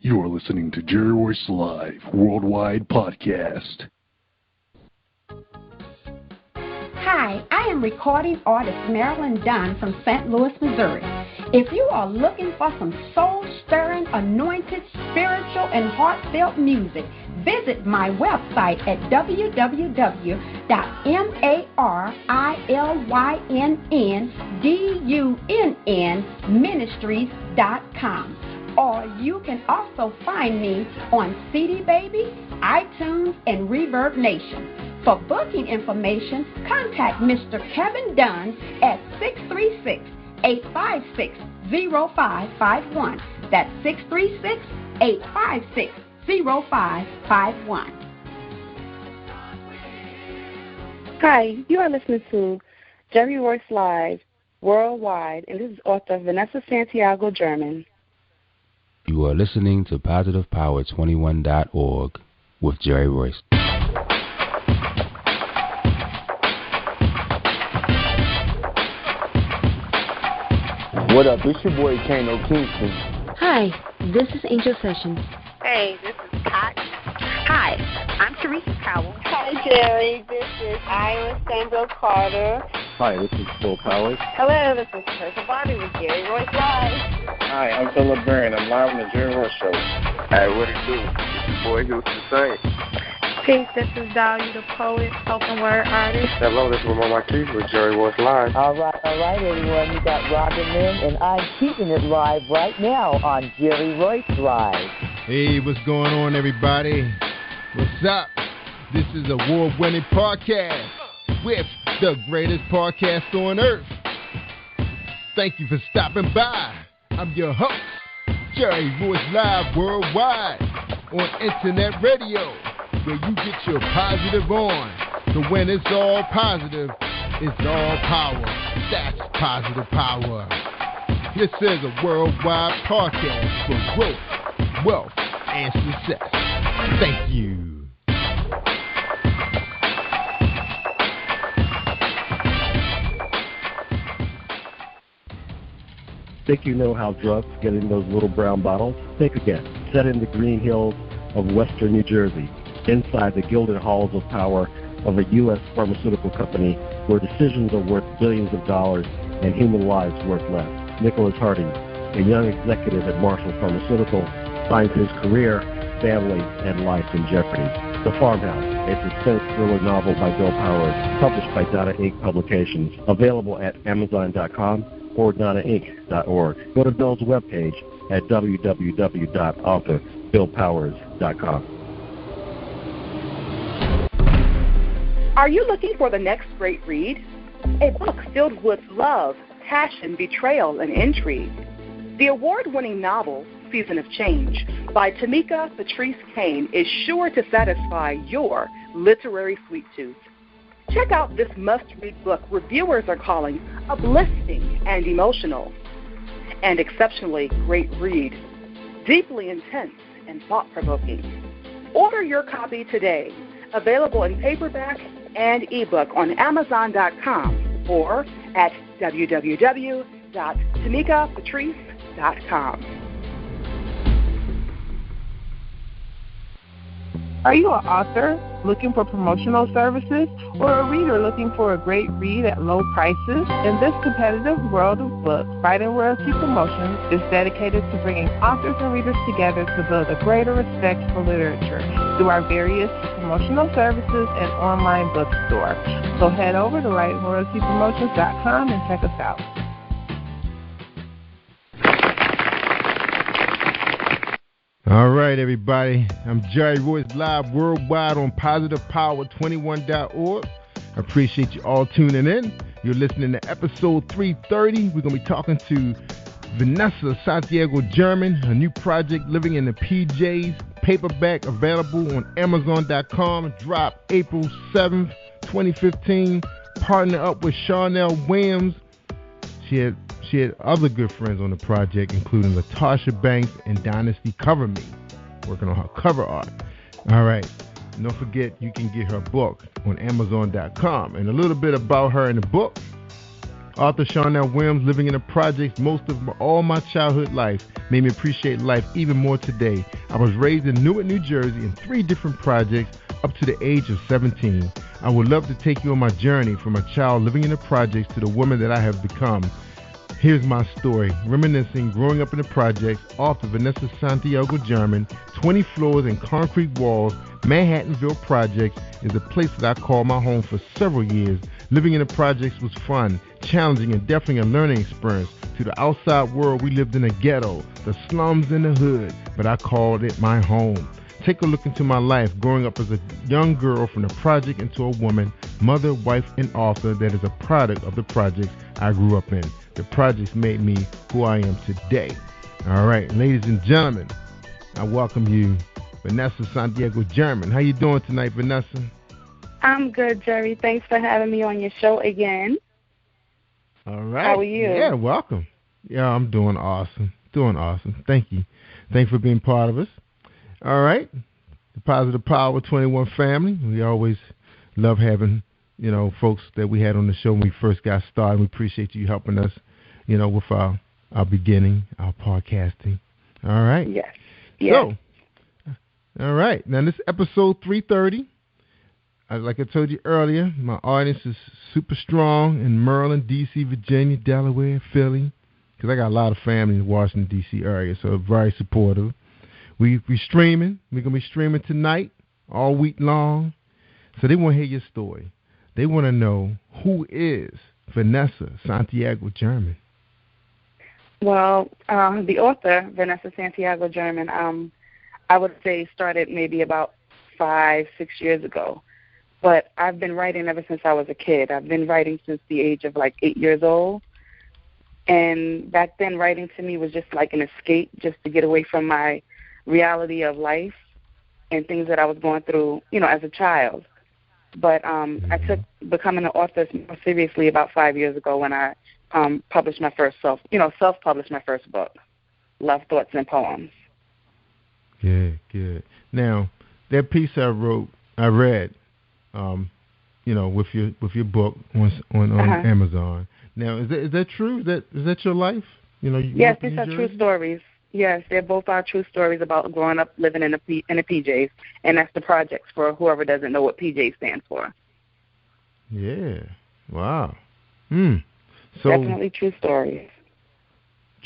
You are listening to Jerry-Royce-Live Worldwide Podcast. Hi, I am recording artist Marilyn Dunn from St. Louis, Missouri. If you are looking for some soul-stirring, anointed, spiritual, and heartfelt music, visit my website at www.marilynnDunnMinistries.com. Or you can also find me on CD Baby, iTunes, and Reverb Nation. For booking information, contact Mr. Kevin Dunn at 636-856-0551. That's 636-856-0551. Hi, you are listening to Jerry-Royce-Live Worldwide, and this is author Vanessa Santiago-Jerman. You are listening to PositivePower21.org with Jerry Royce. What up? It's your boy Kano Kingston. Hi, this is Angel Sessions. Hey, this is Pat. Hi, I'm Teresa Powell. Hi, Jerry. This is Ira Sandro Carter. Hi, this is Phil Powers. Hello, this is Teresa Bobby with Jerry Royce Live. Hi, I'm Philip Byrne. I'm live on the Jerry Royce Show. Hey, what it do? It's your boy Houston Saint. Peace, this is Dahlia the Poet, spoken word artist. Hello, this is Ramon Marquis with Jerry Royce Live. All right, everyone. You got Robin Lynn, and I'm keeping it live right now on Jerry Royce Live. Hey, what's going on, everybody? What's up? This is a award-winning podcast with the greatest podcast on earth. Thank you for stopping by. I'm your host, Jerry Royce Live Worldwide on Internet Radio, where you get your positive on. So when it's all positive, it's all power. That's positive power. This is a worldwide podcast for growth, wealth, and success. Thank you. Think you know how drugs get in those little brown bottles? Think again. Set in the green hills of western New Jersey, inside the gilded halls of power of a U.S. pharmaceutical company where decisions are worth billions of dollars and human lives worth less. Nicholas Harding, a young executive at Marshall Pharmaceutical, finds his career, family, and life in jeopardy. The Farmhouse, a suspense thriller novel by Bill Powers, published by Donna Inc. Publications, available at Amazon.com or DonnaInc.org. Go to Bill's webpage at www.author.BillPowers.com. Are you looking for the next great read? A book filled with love, passion, betrayal, and intrigue. The award-winning novel, Season of Change, by Tamika Patrice Kane is sure to satisfy your literary sweet tooth. Check out this must-read book reviewers are calling uplifting and emotional, and exceptionally great read, deeply intense and thought-provoking. Order your copy today, available in paperback and ebook on Amazon.com or at www.tamikapatrice.com. Are you an author looking for promotional services or a reader looking for a great read at low prices? In this competitive world of books, Writing Royalty Promotions is dedicated to bringing authors and readers together to build a greater respect for literature through our various promotional services and online bookstore. So head over to WritingRoyaltyPromotions.com and check us out. All right, everybody. I'm Jerry Royce Live Worldwide on PositivePower21.org. I appreciate you all tuning in. You're listening to episode 330. We're going to be talking to Vanessa Santiago-Jerman, her new project, Living in the PJ'S Paperback, available on Amazon.com. Dropped April 7th, 2015. Partner up with Sharnel Williams. She had other good friends on the project, including Latasha Banks and Dynasty Cover Me, working on her cover art. All right. Don't forget, you can get her book on Amazon.com. And a little bit about her in the book. Author Sharnel Williams Living in the Projects all my childhood life made me appreciate life even more today. I was raised in Newark, New Jersey in 3 different projects up to the age of 17. I would love to take you on my journey from a child living in the projects to the woman that I have become. Here's my story. Reminiscing, growing up in the projects, author Vanessa Santiago-Jerman, 20 floors and concrete walls, Manhattanville Projects is a place that I called my home for several years. Living in the projects was fun, challenging, and definitely a learning experience. To the outside world, we lived in a ghetto, the slums in the hood, but I called it my home. Take a look into my life, growing up as a young girl from the project into a woman, mother, wife, and author that is a product of the projects I grew up in. The projects made me who I am today. All right, ladies and gentlemen, I welcome you, Vanessa Santiago-Jerman. How you doing tonight, Vanessa? I'm good, Jerry. Thanks for having me on your show again. All right. How are you? Yeah, welcome. Yeah, I'm doing awesome. Thank you. Thanks for being part of us. All right. The Positive Power 21 family. We always love having, folks that we had on the show when we first got started. We appreciate you helping us, with our beginning, our podcasting. All right. Yes. So, all right. Now, this is episode 330. Like I told you earlier, my audience is super strong in Maryland, D.C., Virginia, Delaware, Philly, because I got a lot of family in the Washington, D.C. area, so very supportive. We streaming. We're going to be streaming tonight, all week long. So they want to hear your story. They want to know, who is Vanessa Santiago-Jerman? Well, the author, Vanessa Santiago-Jerman, I would say started maybe about 5-6 years ago. But I've been writing ever since I was a kid. I've been writing since the age of 8 years old. And back then, writing to me was just like an escape, just to get away from my reality of life and things that I was going through, as a child. But I took becoming an author more seriously about 5 years ago when I published my first self-published my first book, Love, Thoughts, and Poems. Good. Now, that piece I read, with your book on Amazon. Now, is that true? Is that your life? Yes, these are true stories. Yes, they're both our true stories about growing up living in the PJs, and that's the projects for whoever doesn't know what PJ stands for. Yeah. Wow. So definitely true stories.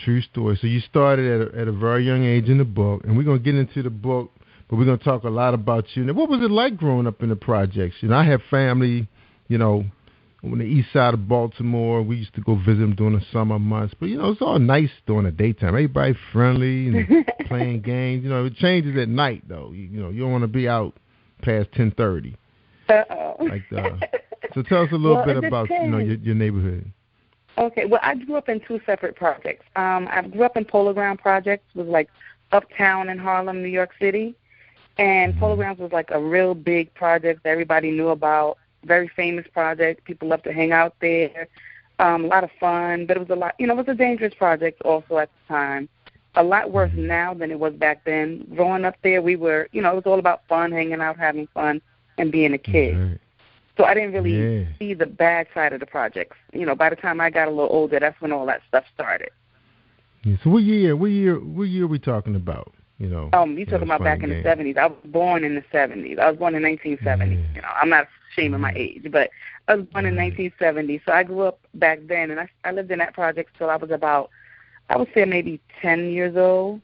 True story. So you started at a very young age in the book, and we're gonna get into the book. But we're going to talk a lot about you. Now, what was it like growing up in the projects? I have family, on the east side of Baltimore. We used to go visit them during the summer months. But, it's all nice during the daytime. Everybody friendly and playing games. It changes at night, though. You don't want to be out past 10:30. Uh-oh. So tell us a little bit about, your neighborhood. Okay. Well, I grew up in 2 separate projects. I grew up in Polo Ground Projects. It was uptown in Harlem, New York City. And Polo Grounds was a real big project that everybody knew about, very famous project. People loved to hang out there, a lot of fun, but it was a lot, it was a dangerous project also at the time. A lot worse now than it was back then. Growing up there, we were, it was all about fun, hanging out, having fun, and being a kid. Right. So I didn't really see the bad side of the projects. By the time I got a little older, that's when all that stuff started. Yeah, so what year are we talking about? You're talking about back in the 70s. I was born in the 70s. I was born in 1970. I'm not ashamed of my age, but I was born in 1970. So I grew up back then, and I lived in that project till I was about, I would say maybe 10 years old.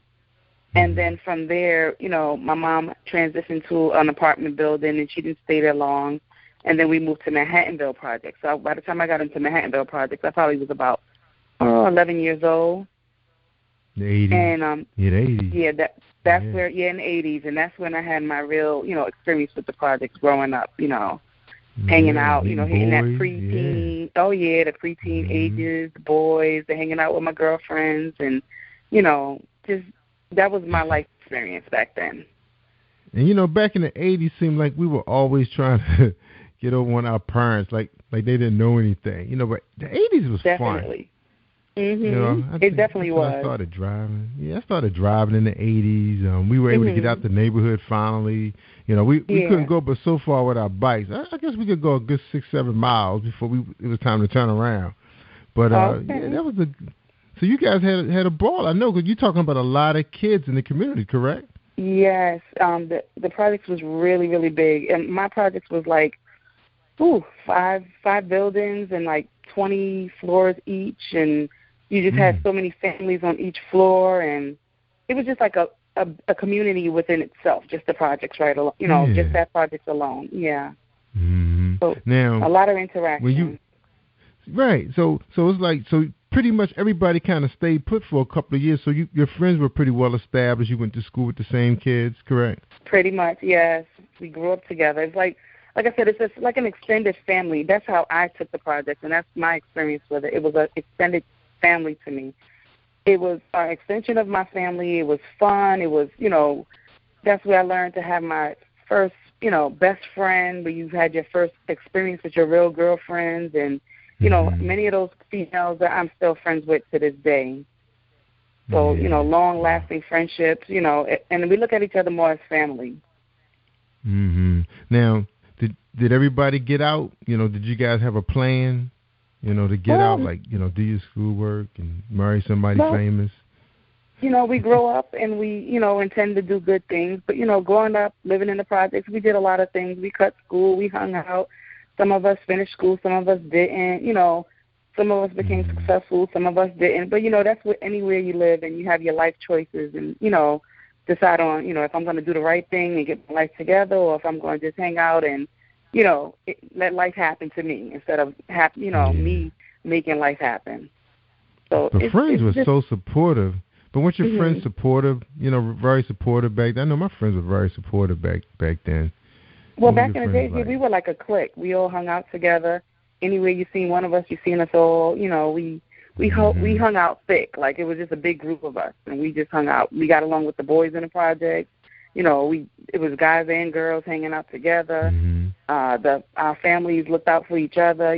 And then from there, my mom transitioned to an apartment building, and she didn't stay there long. And then we moved to Manhattanville Projects. So by the time I got into Manhattanville Projects, I probably was about 11 years old. The 80s. And the 80s. Yeah, that's where in the 80s, and that's when I had my real, experience with the projects growing up, hanging out, hitting that preteen. Yeah. Oh yeah, the preteen ages, the boys, the hanging out with my girlfriends, and just that was my life experience back then. And back in the 80s, seemed like we were always trying to get over on our parents, like they didn't know anything, But the 80s was definitely fun. Mm-hmm. It definitely was. I started driving. Yeah, I started driving in the 80s. We were able to get out the neighborhood finally. We couldn't go but so far with our bikes. I guess we could go a good 6-7 miles before it was time to turn around. But yeah, that was so you guys had a ball. I know, because you're talking about a lot of kids in the community, correct? Yes. The project was really, really big. And my project was like, five buildings and like 20 floors each. And you just had so many families on each floor. And it was just like a community within itself, just the projects, right? Just that project alone. Yeah. Mm-hmm. So now, a lot of interaction. Right. So it's like, so pretty much everybody kind of stayed put for a couple of years. So your friends were pretty well established. You went to school with the same kids, correct? Pretty much, yes. We grew up together. It's like I said, it's just like an extended family. That's how I took the project, and that's my experience with it. It was an extended family to me. It was an extension of my family. It was fun. It was, that's where I learned to have my first, best friend, where you've had your first experience with your real girlfriends, and many of those females that I'm still friends with to this day. So, long-lasting friendships, and we look at each other more as family. Mm-hmm. Now, did everybody get out? Did you guys have a plan, to get out, like, do your schoolwork and marry somebody famous? We grow up and we, intend to do good things. But, growing up, living in the projects, we did a lot of things. We cut school. We hung out. Some of us finished school, some of us didn't, some of us became successful, some of us didn't. But, that's what anywhere you live and you have your life choices and, decide on, if I'm going to do the right thing and get my life together, or if I'm going to just hang out and, let life happen to me instead of, me making life happen. So the friends were so supportive. But weren't your friends supportive, very supportive back then? I know my friends were very supportive back then. Well, back in the days, we were like a clique. We all hung out together. Anywhere you seen one of us, you seen us all. We hung out thick. Like, it was just a big group of us, and we just hung out. We got along with the boys in the project. It was guys and girls hanging out together. Our families looked out for each other.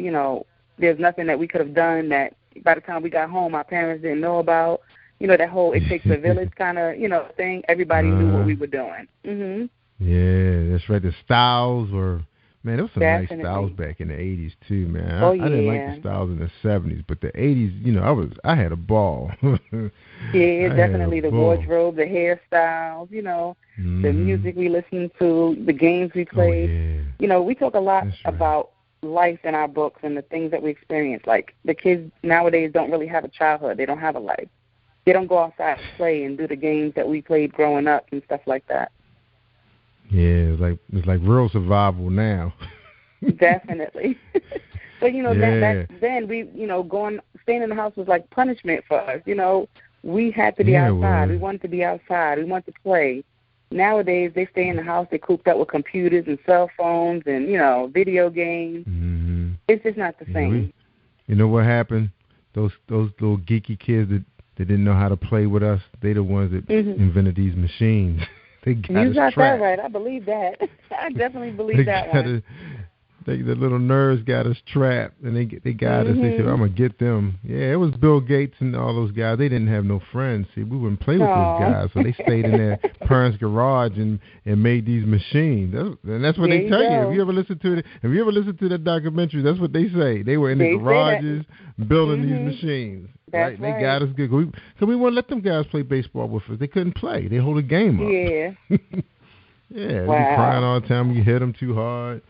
There's nothing that we could have done that by the time we got home, our parents didn't know about. That whole it takes a village kind of, thing. Everybody knew what we were doing. Mm-hmm. Yeah, that's right. The styles were, man, there was some nice styles back in the 80s too, man. I didn't like the styles in the 70s, but the 80s, I had a ball. Yeah, definitely the wardrobe, the hairstyles, the music we listened to, the games we played. We talk a lot about life in our books and the things that we experience. Like, the kids nowadays don't really have a childhood. They don't have a life. They don't go outside and play and do the games that we played growing up and stuff like that. Yeah, it's like real survival now. Definitely. But back then we, staying in the house was like punishment for us. We had to be outside. We wanted to be outside. We wanted to play. Nowadays they stay in the house. They're cooped up with computers and cell phones and video games. Mm-hmm. It's just not the same. You know what happened? Those little geeky kids that didn't know how to play with us. They the ones that invented these machines. They got you us got trapped. that right. I believe that. I definitely believe that one. The little nerds got us trapped, and they got us. They said, "I'm gonna get them." Yeah, it was Bill Gates and all those guys. They didn't have no friends. See, we wouldn't play with those guys, so they stayed in their parents' garage and made these machines. And that's what they tell you. If you ever listen to that documentary, that's what they say. They were in the garages building these machines. That's right. They got us good. So we wouldn't let them guys play baseball with us. They couldn't play. They hold a game up. Yeah. Yeah, they be crying all the time when you hit them too hard.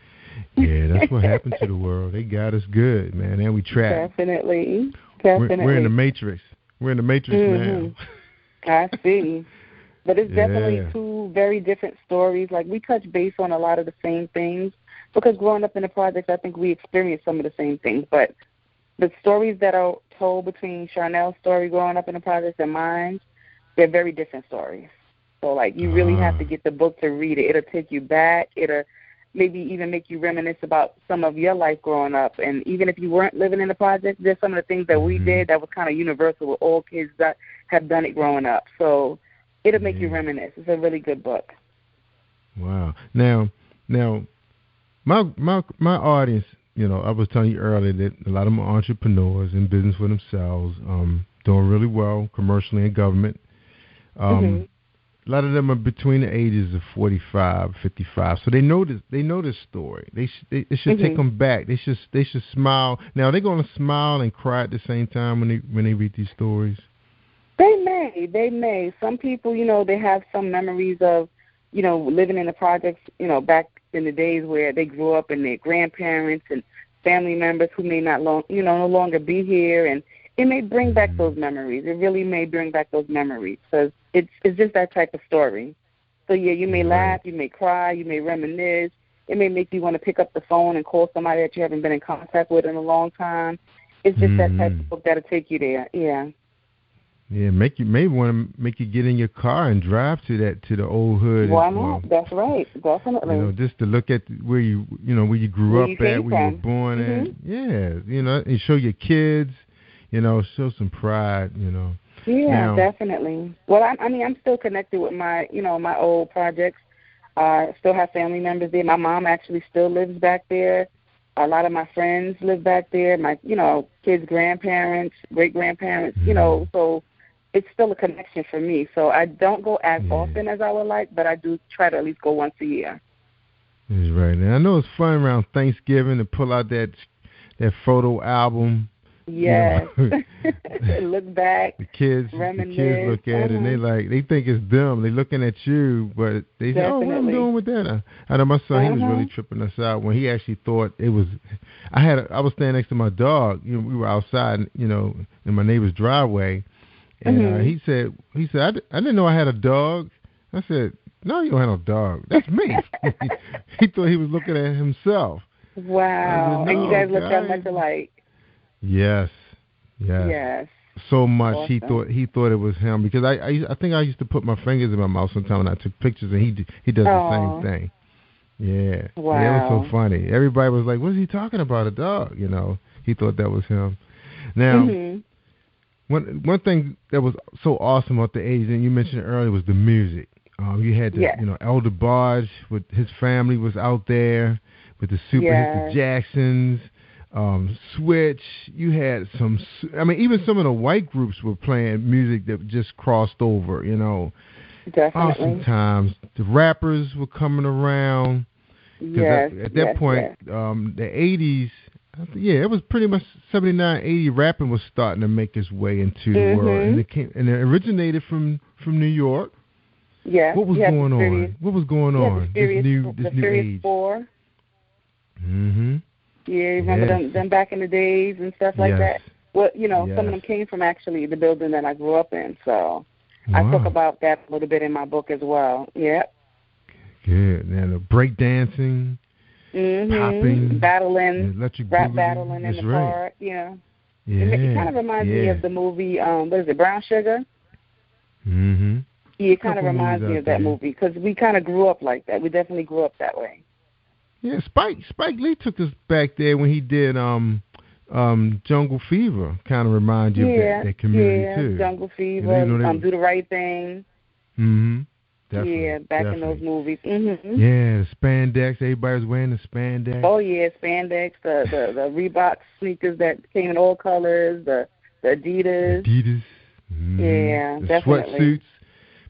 Yeah, that's what happened to the world. They got us good, man, and we trapped. Definitely. We're in the Matrix. We're in the Matrix now. I see. But it's definitely two very different stories. Like, we touch base on a lot of the same things because growing up in the projects, I think we experienced some of the same things. But the stories that are told between Sharnel's story growing up in the projects and mine, they're very different stories. So, like, you really have to get the book to read it. It'll take you back. It'll maybe even make you reminisce about some of your life growing up. And even if you weren't living in the project, there's some of the things that we did that was kind of universal with all kids that have done it growing up. So it'll make you reminisce. It's a really good book. Wow. Now, my audience, I was telling you earlier that a lot of them are entrepreneurs in business for themselves, doing really well commercially and government. A lot of them are between the ages of 45, 55. So they know this story. It should take them back. They should smile. Now, are they going to smile and cry at the same time when they read these stories? They may. Some people, they have some memories of, living in the projects, back in the days where they grew up, and their grandparents and family members who may no longer be here, and it may bring back those memories. It really may bring back those memories, because it's just that type of story. So, yeah, you may laugh, you may cry, you may reminisce. It may make you want to pick up the phone and call somebody that you haven't been in contact with in a long time. It's just that type of book that'll take you there, yeah. Yeah, maybe want to make you get in your car and drive to the old hood. Why not? That's right, definitely. Just to look at where you grew up at, where you were born at. Yeah, and show your kids, show some pride, Yeah, now, definitely. Well, I'm still connected with my, my old projects. I still have family members there. My mom actually still lives back there. A lot of my friends live back there. My, kids' grandparents, great-grandparents, so it's still a connection for me. So I don't go as often as I would like, but I do try to at least go once a year. That's right. And I know it's fun around Thanksgiving to pull out that photo album. Yes. Look back. The kids look at it and they think it's them. They're looking at you, but they say, "Oh, what am I doing with that?" I know my son. He was really tripping us out when he actually thought it was. I was standing next to my dog. We were outside, in my neighbor's driveway, and he said, I didn't know I had a dog. I said, "No, you don't have no dog. That's me." He thought he was looking at himself. Wow. Said, and you guys look that much alike. Yes. So much awesome. he thought it was him, because I think I used to put my fingers in my mouth sometimes when I took pictures, and he does the same thing. Yeah. Wow. Yeah, it was so funny. Everybody was like, "What is he talking about? A dog?" He thought that was him. Now, one thing that was so awesome about the 80s, and you mentioned earlier, was the music. You had the Elder Barge with his family was out there with the super hits, the Jacksons. Switch, you had even some of the white groups were playing music that just crossed over, Definitely. Awesome times. The rappers were coming around. At that point, the 80s, it was pretty much 79, 80, rapping was starting to make its way into the world. And it originated from New York. Yeah. What was going on? What was going on? This new age. 4. Yeah, remember them back in the days and stuff like that? Well, some of them came from actually the building that I grew up in, so I talk about that a little bit in my book as well. Yep. Good. Now the break dancing, popping, battling, rap battling in the park. Yeah. It kind of reminds me of the movie, what is it, Brown Sugar? Yeah, it kind of reminds me of that movie, because we kind of grew up like that. We definitely grew up that way. Yeah, Spike Lee took us back there when he did Jungle Fever. Kind of remind you of that community too. Jungle Fever, Do the Right Thing. Definitely, back in those movies. Yeah, the spandex. Everybody was wearing the spandex. Oh yeah, spandex. The Reebok sneakers that came in all colors. The Adidas. Yeah, the definitely. Sweatsuits.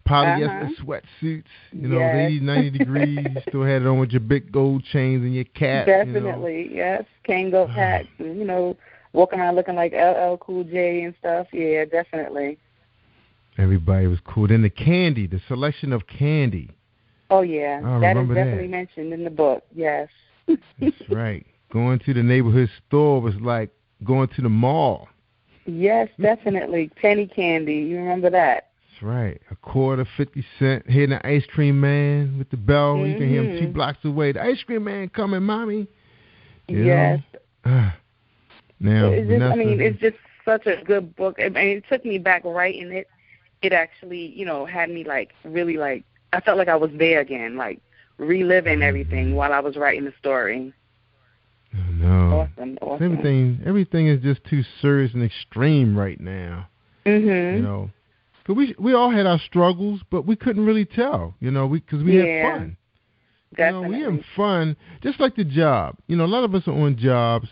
Polyester sweatsuits, 80, 90 degrees. You still had it on with your big gold chains and your cap. Definitely, yes. Kango hats, and, walking around looking like LL Cool J and stuff. Yeah, definitely. Everybody was cool. Then the selection of candy. Oh, yeah. That is definitely mentioned in the book, yes. That's right. Going to the neighborhood store was like going to the mall. Yes, definitely. Penny candy. You remember that? That's right. A quarter, 50 cents. Hitting the ice cream man with the bell. You can hear him 2 blocks away. The ice cream man coming, mommy. Yes. Now, it's just such a good book. It took me back writing it. It actually, had me really I felt like I was there again, reliving everything while I was writing the story. Oh, no. Awesome. Everything is just too serious and extreme right now. Cause we all had our struggles, but we couldn't really tell, because we had fun. Definitely. We had fun, just like the job. A lot of us are on jobs,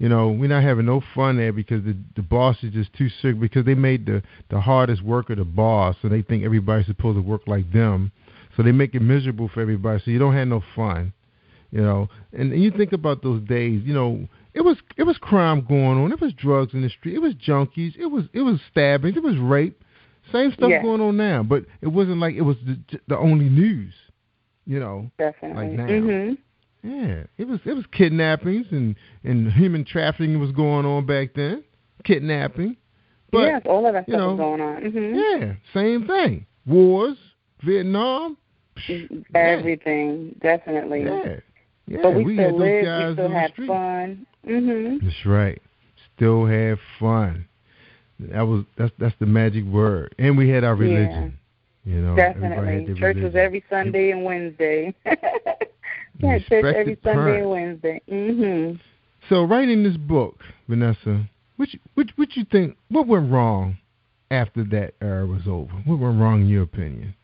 we're not having no fun there because the boss is just too strict, because they made the hardest worker the boss, so they think everybody's supposed to work like them. So they make it miserable for everybody, so you don't have no fun, And you think about those days, it was crime going on. It was drugs in the street. It was junkies. It was stabbings. It was rape. Same stuff going on now, but it wasn't like it was the only news, Definitely. like now. Mm-hmm. Yeah, it was kidnappings and human trafficking was going on back then. Kidnapping. But, yes, all of that stuff was going on. Mm-hmm. Yeah, same thing. Wars, Vietnam. Everything, definitely. Yeah. But we still had lived, guys we still had fun. Mm-hmm. That's right. Still had fun. That's the magic word. And we had our religion. Definitely. Church was every Sunday and Wednesday. Yeah, church every Sunday and Wednesday. Mm-hmm. So, writing this book, Vanessa, what you think? What went wrong after that era was over? What went wrong in your opinion?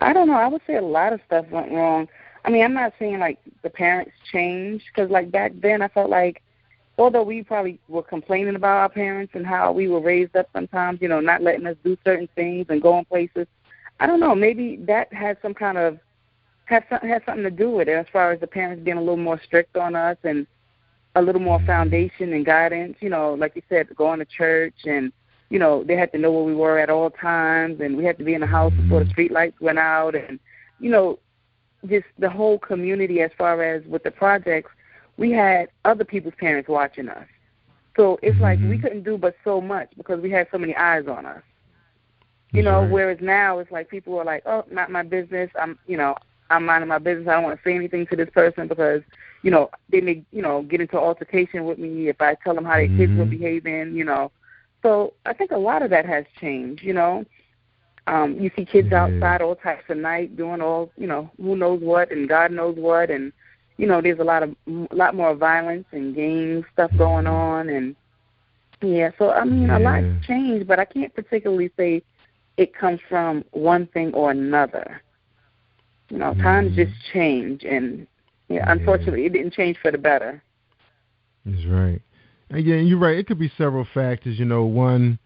I don't know. I would say a lot of stuff went wrong. I mean, I'm not saying like the parents changed, because like back then I felt like, although we probably were complaining about our parents and how we were raised up sometimes, not letting us do certain things and going places, I don't know. Maybe that had some kind of had something to do with it, as far as the parents being a little more strict on us and a little more foundation and guidance, like you said, going to church, and, they had to know where we were at all times, and we had to be in the house before the street lights went out, and, just the whole community. As far as with the projects, we had other people's parents watching us. So it's like we couldn't do but so much because we had so many eyes on us. Whereas now it's like people are like, oh, not my business. I'm minding my business. I don't want to say anything to this person because, they may, get into altercation with me if I tell them how their kids were behaving, So I think a lot of that has changed, You see kids outside all types of night doing all, who knows what and God knows what. And, there's a lot more violence and gang stuff going on. And, so, I mean, a lot's changed, but I can't particularly say it comes from one thing or another. Times just change, and unfortunately, it didn't change for the better. That's right. Again, you're right. It could be several factors. One,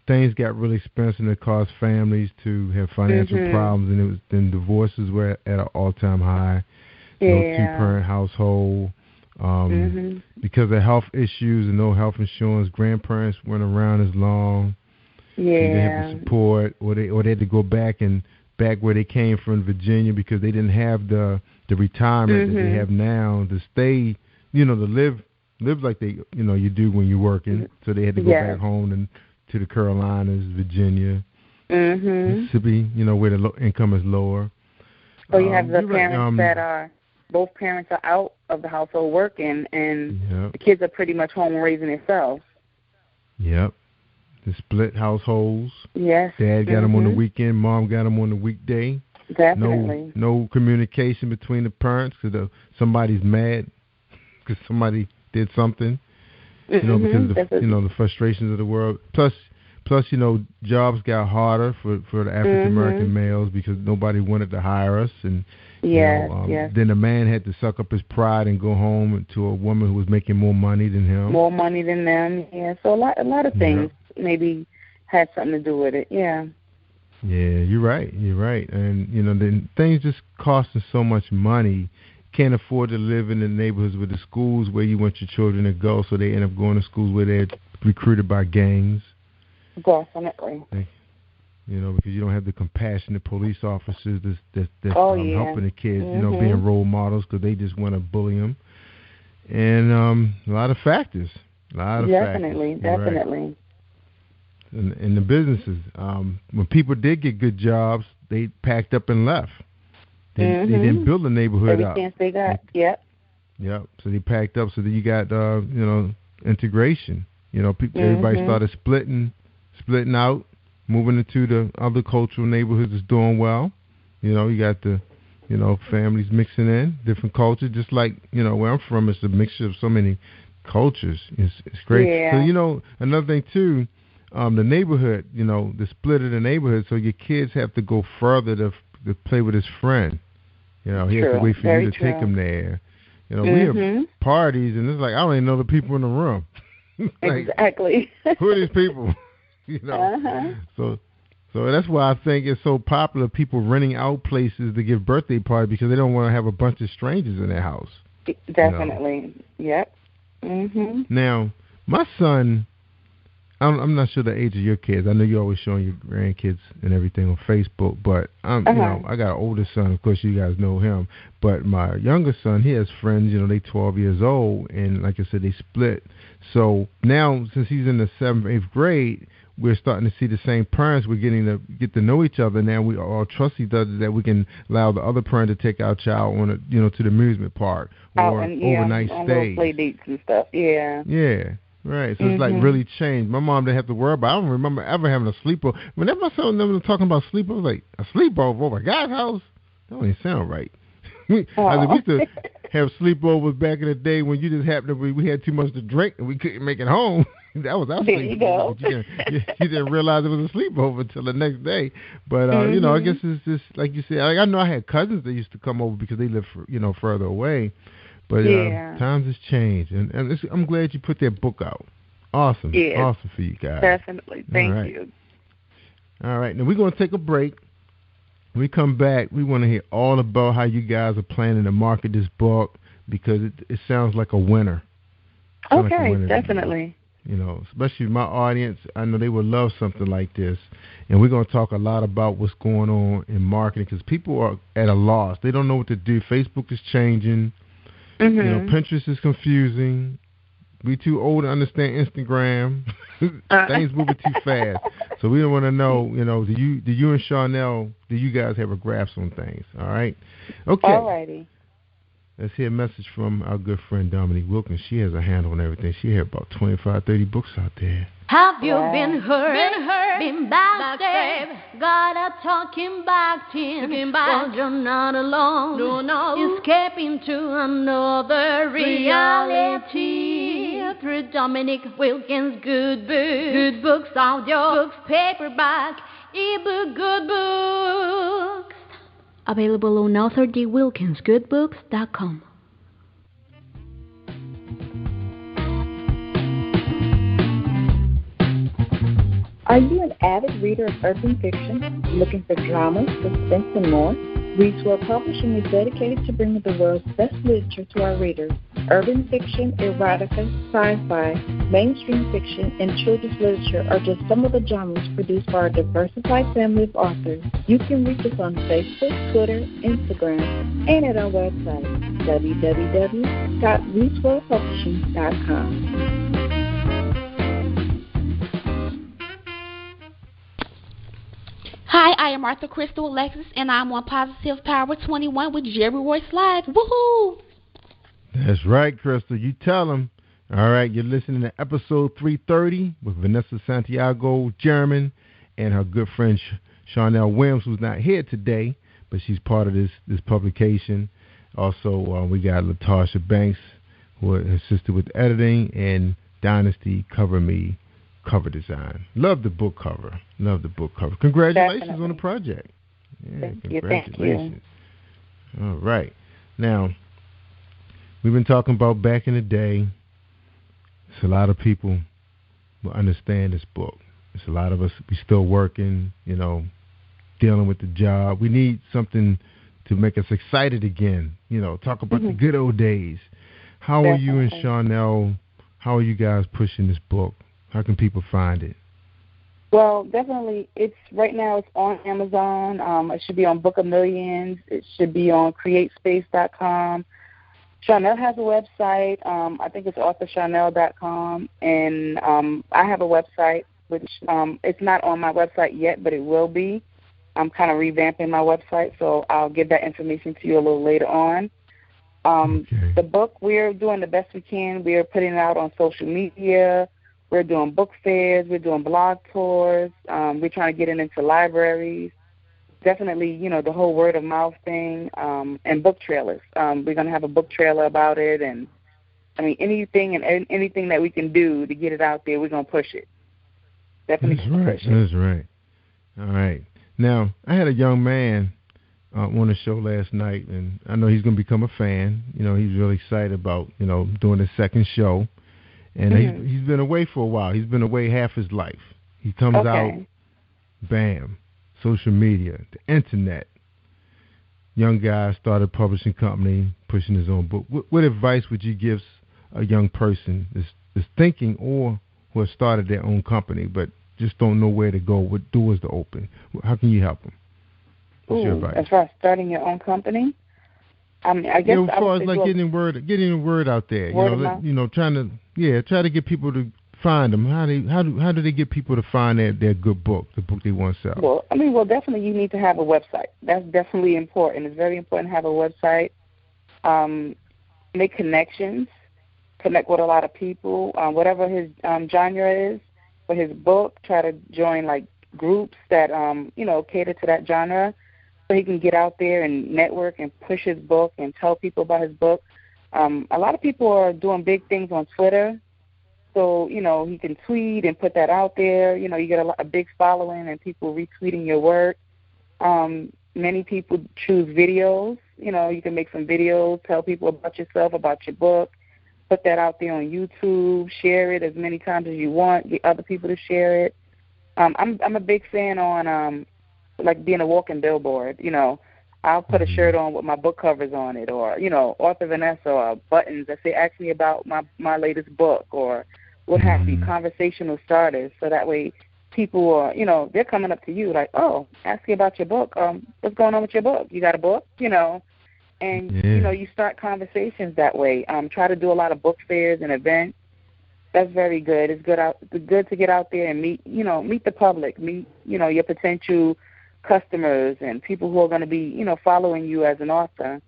things got really expensive and it caused families to have financial problems, and divorces were at an all-time high. No two-parent household. Because of health issues and no health insurance, grandparents weren't around as long. Yeah. They didn't have the support, or they had to go back where they came from, Virginia, because they didn't have the retirement that they have now to stay, to live like they, you do when you're working. So they had to go back home and to the Carolinas, Virginia, Mississippi, where the income is lower. So you have the parents that are, both parents are out of the household working, and the kids are pretty much home raising themselves. Yep. The split households. Yes. Dad got them on the weekend. Mom got them on the weekday. Definitely. No communication between the parents because somebody's mad because somebody did something. Because of the frustrations of the world. Plus, jobs got harder for the African American males because nobody wanted to hire us, and then the man had to suck up his pride and go home to a woman who was making more money than him. More money than them. Yeah. So a lot of things. Maybe had something to do with it, Yeah, you're right. And, then things just costing so much money. Can't afford to live in the neighborhoods with the schools where you want your children to go, so they end up going to schools where they're recruited by gangs. Definitely. Because you don't have the compassionate police officers that's helping the kids, being role models because they just want to bully them. And a lot of factors. Definitely. Right. In the businesses, when people did get good jobs, they packed up and left. They didn't build the neighborhood up. Every chance they got, Yep. So they packed up. So then you got, integration. Everybody started splitting out, moving into the other cultural neighborhoods that's doing well. You got the, families mixing in, different cultures. Just like, where I'm from, it's a mixture of so many cultures. It's great. Yeah. So, another thing, too, the neighborhood, the split of the neighborhood, so your kids have to go further to play with his friend. He has to wait for you to take him there. You know, we have parties, and it's like I don't even know the people in the room. Like, exactly. Who are these people? You know. So that's why I think it's so popular. People renting out places to give birthday parties because they don't want to have a bunch of strangers in their house. Definitely. You know? Yep. Now, my son, I'm not sure the age of your kids. I know you're always showing your grandkids and everything on Facebook, but you know, I got an older son. Of course, you guys know him. But my younger son, he has friends. You know, they 12 years old, and like I said, they split. So now, since he's in the 7th, 8th grade, we're starting to see the same parents. We're getting to get to know each other now. We all trust each other that we can allow the other parent to take our child on to the amusement park or overnight stays, play dates and stuff. Yeah. Right, so it's like really changed. My mom didn't have to worry about it. I don't remember ever having a sleepover. Whenever my son was talking about sleepover, I was like, a sleepover over a guy's house? That don't even sound right. We used to have sleepovers back in the day when you just happened to we had too much to drink and we couldn't make it home. That was our sleepover. You didn't realize it was a sleepover until the next day. But you know, I guess it's just like you said. I know I had cousins that used to come over because they lived further away. But times has changed, and I'm glad you put that book out. Awesome, awesome for you guys. Definitely, thank you. All right, now we're going to take a break. When we come back, we want to hear all about how you guys are planning to market this book because it sounds like a winner. Okay, definitely. You know, especially my audience, I know they would love something like this. And we're going to talk a lot about what's going on in marketing because people are at a loss. They don't know what to do. Facebook is changing. You know, Pinterest is confusing. We too old to understand Instagram. Things moving too fast. So we want to know, do you and Sharnel, do you guys have a grasp on things? All right? Okay. All righty. Let's hear a message from our good friend Dominique Wilkins. She has a handle on everything. She has about 25, 30 books out there. Have you been hurt, been backstabbed, got a talking back team, but you're not alone, no. Escaping to another reality, through Dominique Wilkins' good books, audio books, paperback, ebook, good books. Available on authordwilkinsgoodbooks.com. Are you an avid reader of urban fiction, looking for drama, suspense, and more? Readswell Publishing is dedicated to bringing the world's best literature to our readers. Urban fiction, erotica, sci-fi, mainstream fiction, and children's literature are just some of the genres produced by our diversified family of authors. You can reach us on Facebook, Twitter, Instagram, and at our website, www.readswellpublishing.com. Hi, I am Arthur Crystal Alexis, and I'm on Positive Power 21 with Jerry-Royce-Live. Woohoo! That's right, Crystal. You tell them. All right, you're listening to episode 330 with Vanessa Santiago-Jerman and her good friend Sharnel Williams, who's not here today, but she's part of this publication. Also, we got Latasha Banks, who assisted with editing, and Dynasty Cover Me cover design. Love the book cover. Congratulations Definitely. on the project. Yeah, Thank you. congratulations. All right. Now, we've been talking about back in the day. It's a lot of people will understand this book. It's a lot of us, we still working, dealing with the job. We need something to make us excited again. Talk about the good old days. How are you and Sharnel, how are you guys pushing this book? How can people find it? Well, definitely, right now it's on Amazon. It should be on Book of Millions. It should be on createspace.com. Sharnel has a website. I think it's authorsharnel.com. And I have a website, which it's not on my website yet, but it will be. I'm kind of revamping my website, so I'll give that information to you a little later on. The book, we're doing the best we can. We're putting it out on social media. We're doing book fairs. We're doing blog tours. We're trying to get it into libraries. Definitely, the whole word of mouth thing, and book trailers. We're going to have a book trailer about it. And, anything that we can do to get it out there, we're going to push it. Definitely push it. That's right. All right. Now, I had a young man on the show last night, and I know he's going to become a fan. You know, he's really excited about, you know, doing the second show. And he's been away for a while. He's been away half his life. He comes out, bam, social media, the internet. Young guy started a publishing company, pushing his own book. What advice would you give a young person that's thinking or who has started their own company but just don't know where to go, what doors to open? How can you help them? What's your advice? As far as starting your own company? I mean, I guess as far as like getting the word out there, try to get people to find them. How do they get people to find their good book, the book they want to sell? Well, definitely you need to have a website. That's definitely important. It's very important to have a website. Make connections, connect with a lot of people. Whatever his genre is for his book, try to join like groups that cater to that genre, so he can get out there and network and push his book and tell people about his book. A lot of people are doing big things on Twitter, so, he can tweet and put that out there. You get a big following and people retweeting your work. Many people choose videos. You can make some videos, tell people about yourself, about your book, put that out there on YouTube, share it as many times as you want, get other people to share it. I'm a big fan on like being a walking billboard. I'll put a shirt on with my book covers on it, or Author Vanessa, or buttons that say "Ask me about my latest book," or what have you. Conversational starters, so that way people are they're coming up to you like, "Oh, ask me about your book. What's going on with your book? You got a book?" And you start conversations that way. Try to do a lot of book fairs and events. That's very good. It's good to get out there and meet the public, meet your potential customers and people who are going to be following you as an author.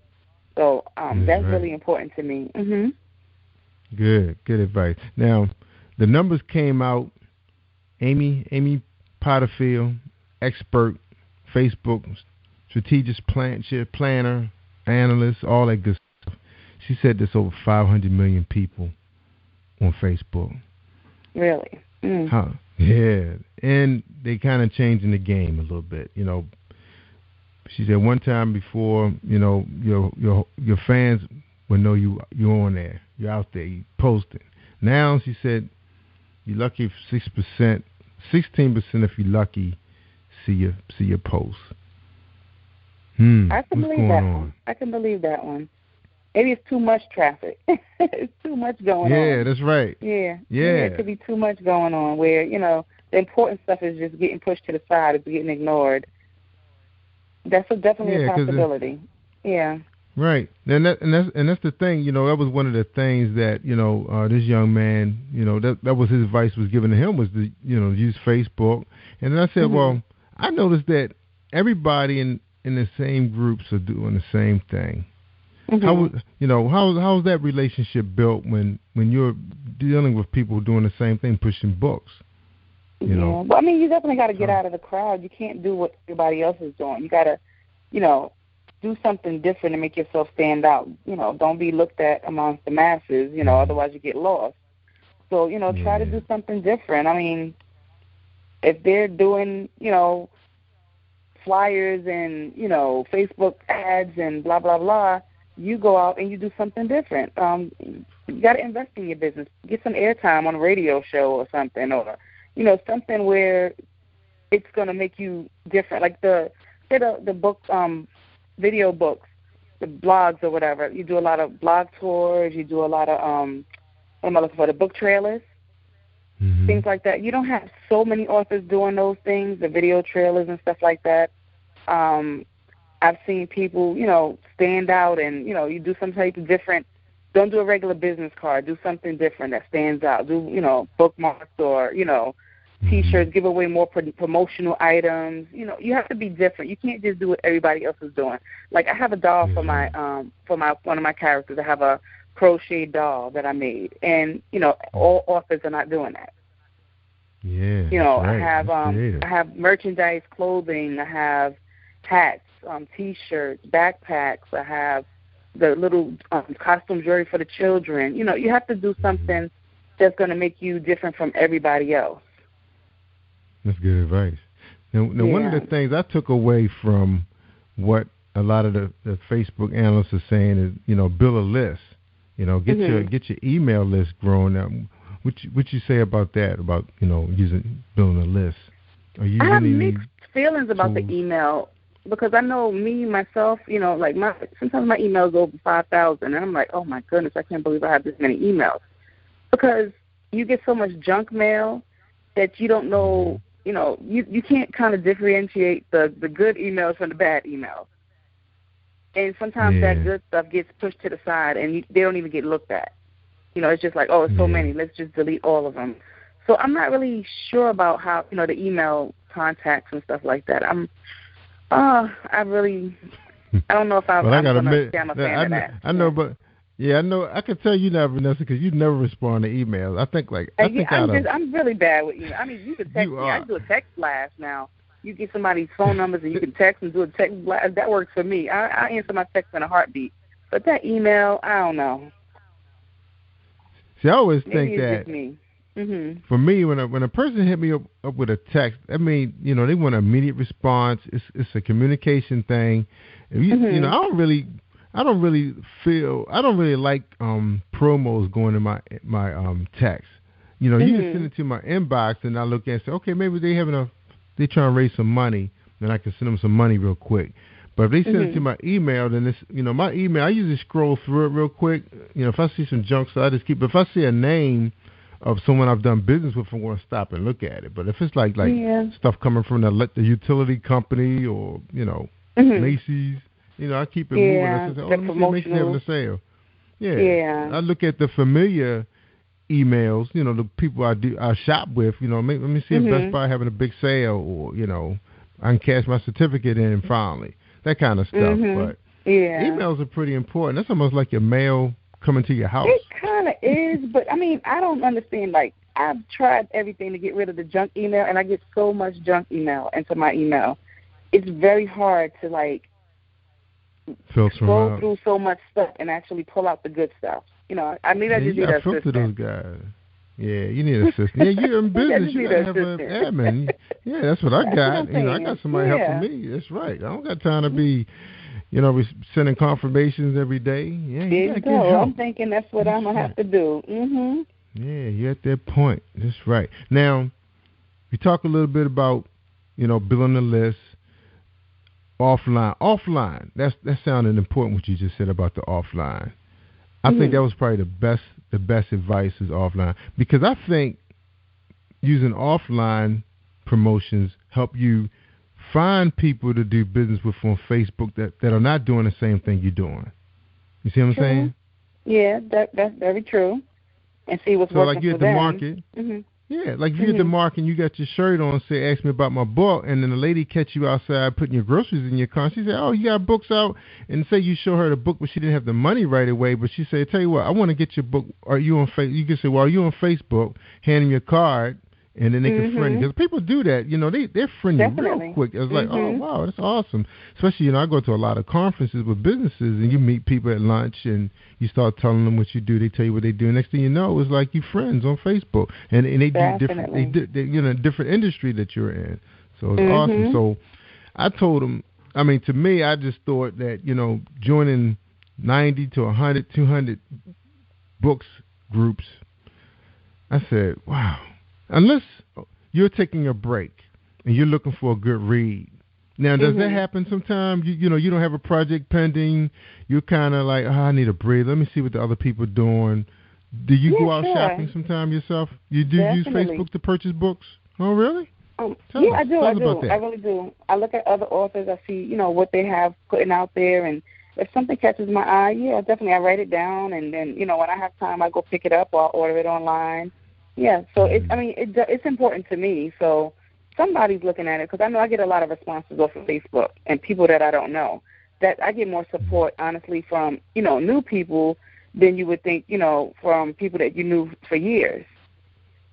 So that's really important to me. Good advice. Now, the numbers came out. Amy Potterfield, expert, Facebook, strategic planner, analyst, all that good stuff. She said there's over 500 million people on Facebook. Really? Huh. Yeah. And they kind of changing the game a little bit. She said one time before, your fans will know you're on there. You're out there. You posting. Now, she said, you're lucky if 16% if you're lucky see your posts. I can believe that one. I can believe that one. Maybe it's too much traffic. It's too much going on. Yeah, that's right. Yeah, it could be too much going on where, the important stuff is just getting pushed to the side. It's getting ignored. That's definitely a possibility. Yeah. Right. And that's the thing, that was one of the things that, this young man, that was his advice was given to him was to, use Facebook. And then I said, well, I noticed that everybody in the same groups are doing the same thing. How is that relationship built when you're dealing with people doing the same thing, pushing books? Well, I mean, you definitely got to get out of the crowd. You can't do what everybody else is doing. You got to, do something different to make yourself stand out. Don't be looked at amongst the masses. Otherwise you get lost. So try to do something different. I mean, if they're doing flyers and Facebook ads and blah blah blah, you go out and you do something different. You got to invest in your business. Get some airtime on a radio show or something, or something where it's going to make you different. Like the book, video books, the blogs or whatever. You do a lot of blog tours. You do a lot of what am I looking for? The book trailers, things like that. You don't have so many authors doing those things, the video trailers and stuff like that. I've seen people, stand out and, you do some type of different. Don't do a regular business card. Do something different that stands out. Do, bookmarks or, T-shirts. Give away more promotional items. You have to be different. You can't just do what everybody else is doing. Like I have a doll for my one of my characters. I have a crochet doll that I made, and all authors are not doing that. Yeah. I have merchandise, clothing. I have hats, T-shirts, backpacks. I have the little costume jewelry for the children. You have to do something that's going to make you different from everybody else. That's good advice. Now one of the things I took away from what a lot of the Facebook analysts are saying is, build a list. Get your email list growing. Now, what you say about that? About building a list? I have mixed feelings about the email because I know me myself. Sometimes my emails go over 5,000, and I'm like, oh my goodness, I can't believe I have this many emails because you get so much junk mail that you don't know. You can't kind of differentiate the good emails from the bad emails. And sometimes that good stuff gets pushed to the side, and they don't even get looked at. It's just like, oh, it's so many. Let's just delete all of them. So I'm not really sure about how, the email contacts and stuff like that. I don't know if I'm going to say I'm a fan of that. I know, but I know. I can tell you now, Vanessa, because you never respond to emails. I'm really bad with email. I mean, you can text me. I do a text blast now. You get somebody's phone numbers and you can text and do a text blast. That works for me. I answer my text in a heartbeat. But that email, I don't know. See, I always think that just me. For me, when a person hit me up with a text, I mean, they want an immediate response. It's a communication thing. I don't really like promos going in my text. You can send it to my inbox and I look at it and say, okay, maybe they trying to raise some money, then I can send them some money real quick. But if they send it to my email, then it's, my email, I usually scroll through it real quick. If I see some junk, so I just keep, if I see a name of someone I've done business with, I'm going to stop and look at it. But if it's like stuff coming from the utility company or, Macy's, I keep it moving. I say, let me see Macy's having a sale. Yeah. I look at the familiar emails, the people I shop with, let me see if Best Buy having a big sale or, I can cash my certificate in finally. That kind of stuff. But emails are pretty important. That's almost like your mail coming to your house. It kind of is, but I mean, I don't understand. Like, I've tried everything to get rid of the junk email, and I get so much junk email into my email. It's very hard to, scroll through so much stuff and actually pull out the good stuff. I need an assistant. You filter those guys. Yeah, you need an assistant. Yeah, you're in business. You gotta have an admin. Yeah, that's what I got. I got somebody helping me. That's right. I don't got time to be, sending confirmations every day. Yeah, you gotta get help. I'm thinking that's what I'm gonna have to do. Yeah, you're at that point. That's right. Now, we talk a little bit about, building a list. Offline. That sounded important what you just said about the offline. I think that was probably the best advice is offline, because I think using offline promotions help you find people to do business with on Facebook that are not doing the same thing you're doing. You see what I'm saying? Yeah, that's very true. And see what's working for them. So like you're at the market. Yeah, like if you're at the market and you got your shirt on, say, ask me about my book, and then the lady catch you outside putting your groceries in your car. She said, oh, you got books out? And say you show her the book, but she didn't have the money right away. But she said, tell you what, I want to get your book. Are you on Facebook? You can say, well, are you on Facebook? Hand them your card, and then they can friend you. Because people do that. They're friend you real quick. It's like, oh, wow, that's awesome. Especially, I go to a lot of conferences with businesses, and you meet people at lunch, and you start telling them what you do. They tell you what they do. Next thing you know, it's like you friends on Facebook, and they do different. They different industry that you're in. So it's awesome. So I told them. I mean, to me, I just thought that joining 90 to 100, 200 books groups. I said, wow. Unless you're taking a break and you're looking for a good read. Now, does that happen sometimes? You don't have a project pending. You're kind of like, I need a break. Let me see what the other people are doing. Do you go out shopping sometime yourself? You do use Facebook to purchase books? Oh, really? I do. I really do. I look at other authors. I see, what they have putting out there. And if something catches my eye, definitely I write it down. And then, when I have time, I go pick it up or I'll order it online. Yeah, so it's important to me. So somebody's looking at it, because I know I get a lot of responses off of Facebook and people that I don't know. That I get more support, honestly, from new people than you would think, from people that you knew for years.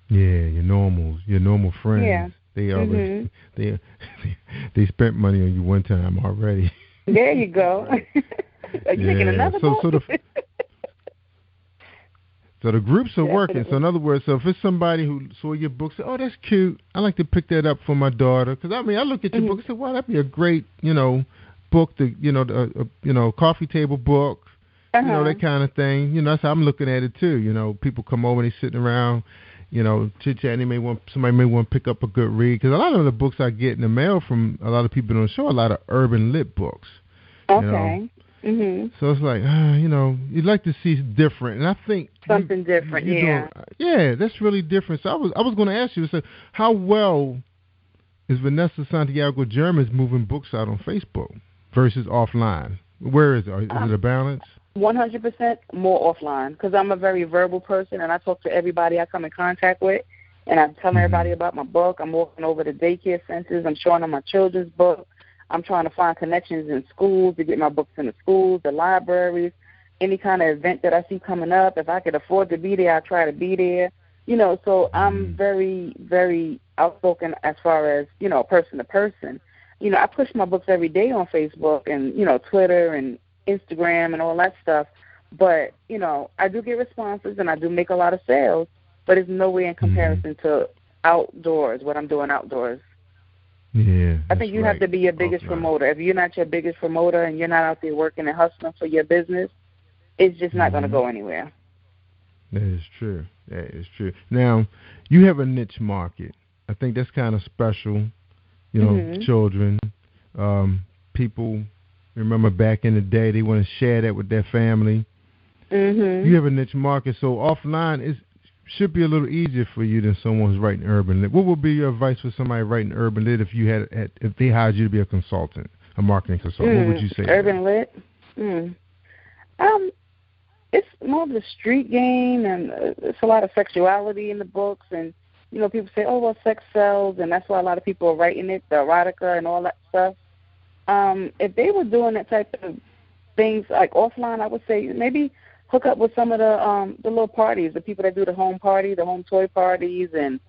Yeah, your normal friends. Yeah. They already they spent money on you one time already. There you go. Are you making another book? So the groups are working. So in other words, so if it's somebody who saw your book, say, oh, that's cute. I like to pick that up for my daughter. Because, I look at your book and say, wow, that'd be a great, book, coffee table book, that kind of thing. That's how I'm looking at it too. People come over, they sitting around, chit-chatting. Somebody may want to pick up a good read, because a lot of the books I get in the mail from a lot of people on the show are a lot of urban lit books. Okay. So it's like, you'd like to see different, and I think something different. That's really different. So I was going to ask you, so how well is Vanessa Santiago-Jerman's moving books out on Facebook versus offline? Where is it? Is it a balance? 100% more offline, because I'm a very verbal person, and I talk to everybody I come in contact with, and I'm telling everybody about my book. I'm walking over to daycare centers. I'm showing them my children's book. I'm trying to find connections in schools to get my books in the schools, the libraries, any kind of event that I see coming up. If I could afford to be there, I try to be there. So I'm very, very outspoken as far as, person to person. I push my books every day on Facebook and, Twitter and Instagram and all that stuff. But, I do get responses and I do make a lot of sales, but it's nowhere in comparison to outdoors, what I'm doing outdoors. Yeah, I think you have to be your biggest promoter. If you're not your biggest promoter and you're not out there working and hustling for your business, it's just not going to go anywhere. That is true. Now, you have a niche market. I think that's kind of special. Children, people, remember back in the day, they want to share that with their family. You have a niche market, so offline should be a little easier for you than someone who's writing urban lit. What would be your advice for somebody writing urban lit if they hired you to be a consultant, a marketing consultant? What would you say? Urban lit? It's more of the street game, and it's a lot of sexuality in the books, and people say, oh, well, sex sells, and that's why a lot of people are writing it, the erotica and all that stuff. If they were doing that type of things like offline, I would say maybe hook up with some of the little parties, the people that do the home party, the home toy parties, and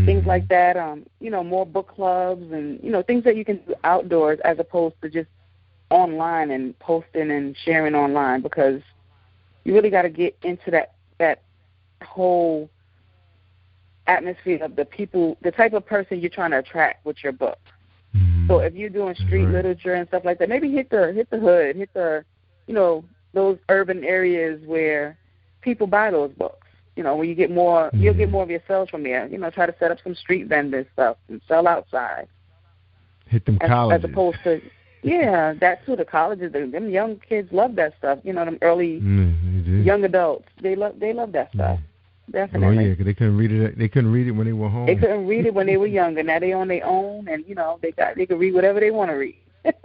things like that. More book clubs and things that you can do outdoors as opposed to just online and posting and sharing online, because you really got to get into that whole atmosphere of the people, the type of person you're trying to attract with your book. So if you're doing street literature and stuff like that, maybe hit the hood, hit the those urban areas where people buy those books. Where you get more, you'll get more of your sales from there. Try to set up some street vendor stuff and sell outside. Hit them colleges. As opposed to, that's who the colleges. Them young kids love that stuff. Them early young adults. They love that stuff. Definitely. Oh yeah, because they couldn't read it. They couldn't read it when they were home. They couldn't read it when they were younger. Now they on their own, and they can read whatever they want to read. That's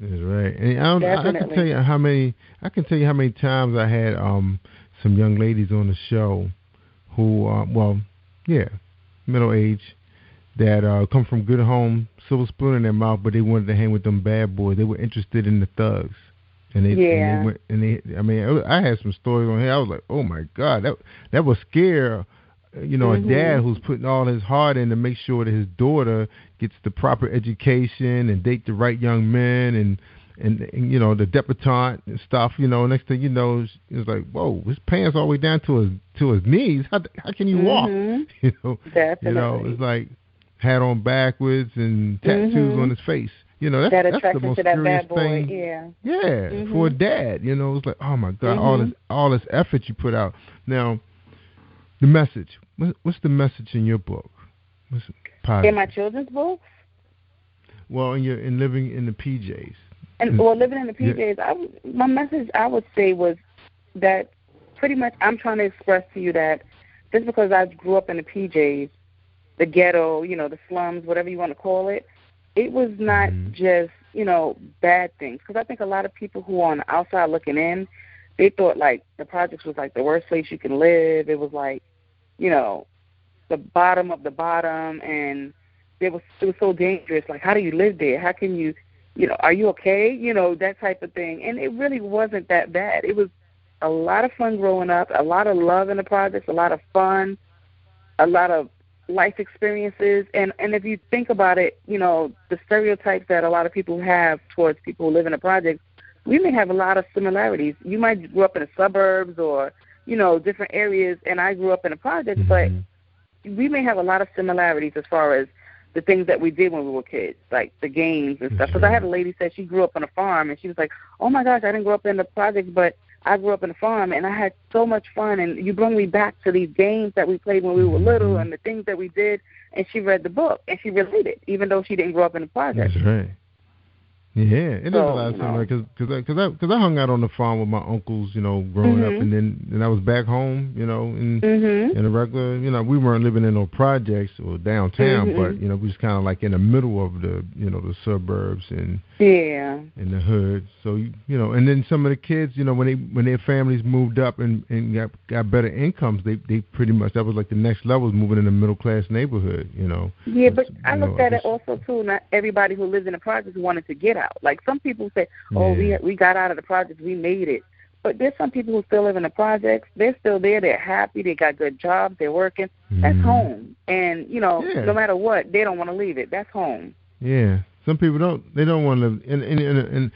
right. And I can tell you how many times I had some young ladies on the show who, middle age, that come from good home, silver spoon in their mouth, but they wanted to hang with them bad boys. They were interested in the thugs. And I had some stories on here. I was like, oh my God, that would scare, a dad who's putting all his heart in to make sure that his daughter gets the proper education and date the right young men and the debutante and stuff. Next thing you know, it's like, whoa, his pants all the way down to his knees. How can you walk? Definitely. It's like hat on backwards and tattoos on his face. That's the most serious thing. For a dad. It's like, oh my God, all this effort you put out. Now, the message. What's the message in your book? What's positive? In my children's books? Well, in living in the PJs. Living in the PJs, my message I would say was that pretty much I'm trying to express to you that just because I grew up in the PJs, the ghetto, the slums, whatever you want to call it, it was not just, bad things. Because I think a lot of people who are on the outside looking in, they thought, like, the projects was, like, the worst place you can live. It was, like, the bottom of the bottom, and it was so dangerous. Like, how do you live there? How can you, are you okay? That type of thing. And it really wasn't that bad. It was a lot of fun growing up, a lot of love in the projects, a lot of fun, a lot of life experiences. And if you think about it, the stereotypes that a lot of people have towards people who live in the projects, we may have a lot of similarities. You might grow up in the suburbs or, different areas, and I grew up in the projects, but we may have a lot of similarities as far as the things that we did when we were kids, like the games and stuff. Because I had a lady said she grew up on a farm, and she was like, oh, my gosh, I didn't grow up in the projects, but I grew up in a farm, and I had so much fun, and you bring me back to these games that we played when we were little and the things that we did, and she read the book, and she related, even though she didn't grow up in the projects. That's right. Yeah, it is a lot of fun because I hung out on the farm with my uncles, growing up, and then I was back home, in a regular, we weren't living in no projects or downtown, but we was kind of like in the middle of the, the suburbs and in the hood. So and then some of the kids, when their families moved up and got better incomes, they pretty much, that was like the next level, moving in a middle class neighborhood, Yeah, but I looked at it also too. Not everybody who lives in the projects wanted to get out. Like some people say, we got out of the projects, we made it. But there's some people who still live in the projects. They're still there. They're happy. They got good jobs. They're working. That's home. And, no matter what, they don't want to leave it. That's home. Yeah. Some people don't. They don't want to. And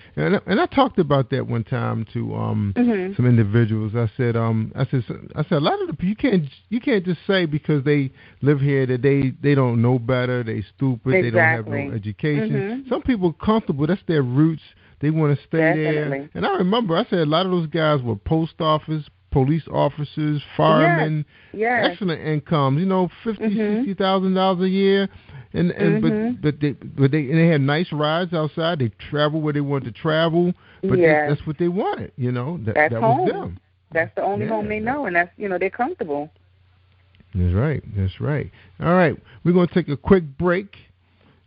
I talked about that one time to some individuals. I said a lot of the people you can't just say because they live here that they don't know better. They stupid. Exactly. They don't have no education. Some people are comfortable. That's their roots. They want to stay there. And I remember I said a lot of those guys were post office, police officers, firemen, excellent incomes. $50,000, $60,000 a year. But they had nice rides outside. They traveled where they wanted to travel, but that's what they wanted. That home. Was them. That's the only home they know, and that's they're comfortable. That's right. All right, we're gonna take a quick break,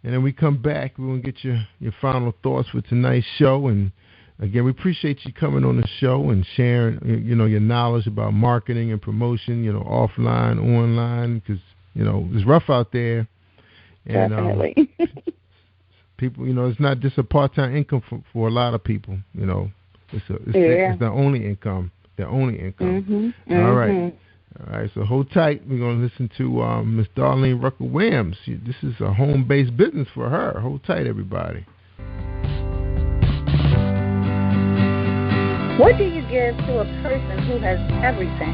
and then we come back. We're gonna get your final thoughts for tonight's show, and again, we appreciate you coming on the show and sharing your knowledge about marketing and promotion. Offline, online, because it's rough out there. And, definitely. People, it's not just a part-time income for a lot of people. It's the only income. Their only income. All right. So hold tight. We're gonna listen to Miss Darlene Rucker Williams. This is a home-based business for her. Hold tight, everybody. What do you give to a person who has everything?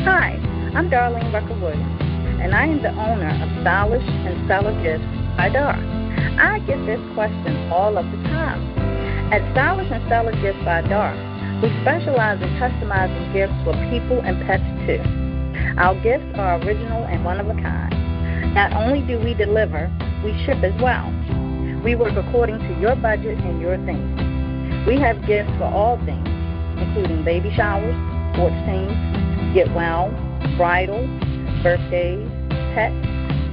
Hi, I'm Darlene Rucker Williams, and I am the owner of Stylish and Stellar Gifts by Dar. I get this question all of the time. At Stylish and Stellar Gifts by Dar, we specialize in customizing gifts for people and pets too. Our gifts are original and one of a kind. Not only do we deliver, we ship as well. We work according to your budget and your theme. We have gifts for all things, including baby showers, sports teams, get well, bridal, birthdays, pets,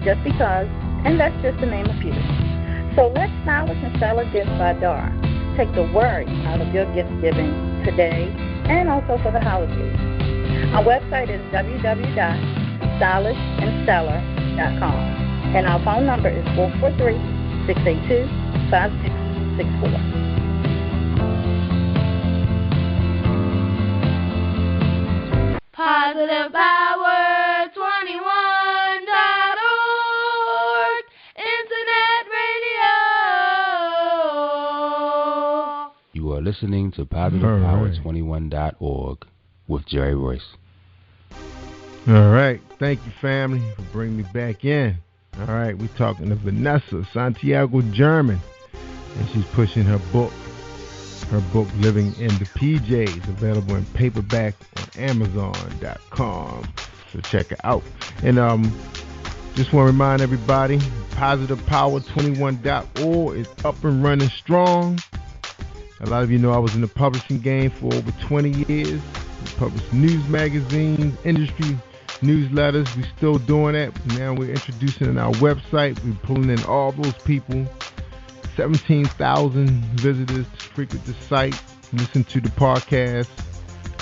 just because, and that's just to name a few. So let Stylish and Stellar Gifts by Dar take the worry out of your gift giving today and also for the holidays. Our website is www.stylishandstellar.com, and our phone number is 443-682-5664. PositivePower21.org Internet Radio. You are listening to PositivePower21.org with Jerry Royce. All right. Thank you, family, for bringing me back in. All right. We're talking to Vanessa Santiago-Jerman, and she's pushing her book Living in the PJ'S, available in paperback on Amazon.com. So check it out. And just want to remind everybody, PositivePower21.org is up and running strong. A lot of you know I was in the publishing game for over 20 years. We published news magazines, industry newsletters. We're still doing that. Now we're introducing in our website. We're pulling in all those people. 17,000 visitors frequent the site, listen to the podcast.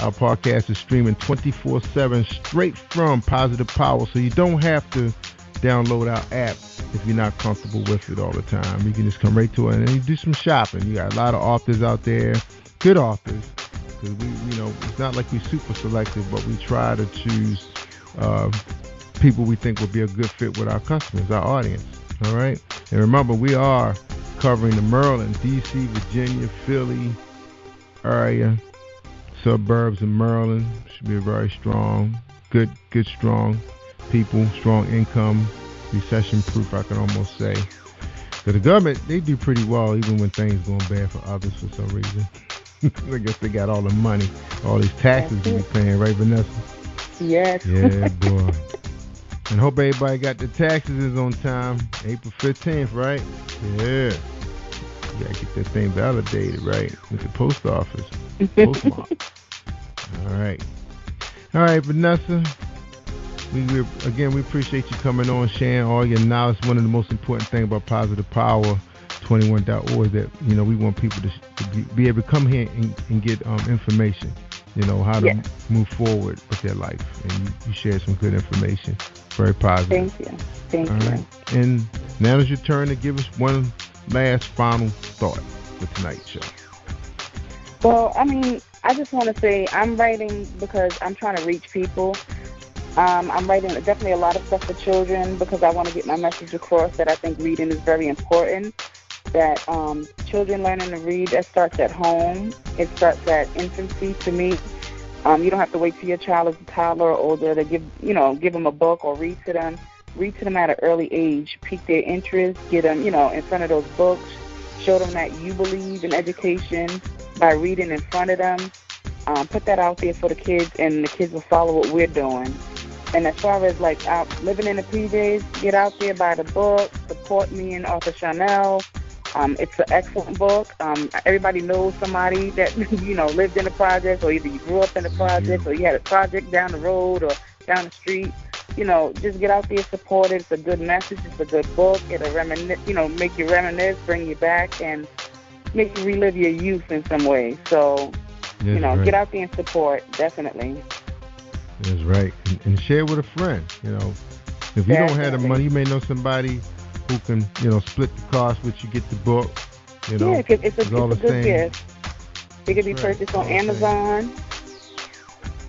Our podcast is streaming 24/7 straight from Positive Power, so you don't have to download our app if you're not comfortable with it all the time. You can just come right to it and then you do some shopping. You got a lot of authors out there, good authors, because we, it's not like we're super selective, but we try to choose people we think will be a good fit with our customers, our audience. All right, and remember, we are covering the Maryland, D.C., Virginia, Philly area, suburbs of Maryland. Should be very strong, good, strong people, strong income, recession-proof, I can almost say. So the government, they do pretty well even when things going bad for others for some reason. I guess they got all the money, all these taxes we be paying, right, Vanessa? Yes. Yeah, boy. And hope everybody got their taxes on time. April 15th, right? Yeah. You gotta get that thing validated, right? With the post office. Postmark. All right. All right, Vanessa. We appreciate you coming on, sharing all your knowledge. One of the most important things about Positive Power 21.org is that, you know, we want people to be able to come here and get information, you know, how to move forward with their life. And you shared some good information. Very positive. Thank you. Thank you. Right. And now it's your turn to give us one last final thought for tonight's show. Well, I mean, I just want to say I'm writing because I'm trying to reach people. I'm writing definitely a lot of stuff for children because I want to get my message across that I think reading is very important, that children learning to read, that starts at home. It starts at infancy to me. You don't have to wait till your child is a toddler or older to give them a book or read to them. Read to them at an early age, pique their interest, get them, in front of those books, show them that you believe in education by reading in front of them. Put that out there for the kids, and the kids will follow what we're doing. And as far as living in the PJs, get out there, buy the book, support me and author Sharnel. It's an excellent book. Everybody knows somebody that lived in the project, or either you grew up in the project, or you had a project down the road or down the street. Just get out there, support it. It's a good message. It's a good book. It'll make you reminisce, bring you back, and make you relive your youth in some way. So, right. Get out there and support, definitely. That's right. And share with a friend. If you don't have the money, you may know somebody who can, split the cost with you, get the book. Yeah, it's a good gift. It can be purchased on Amazon.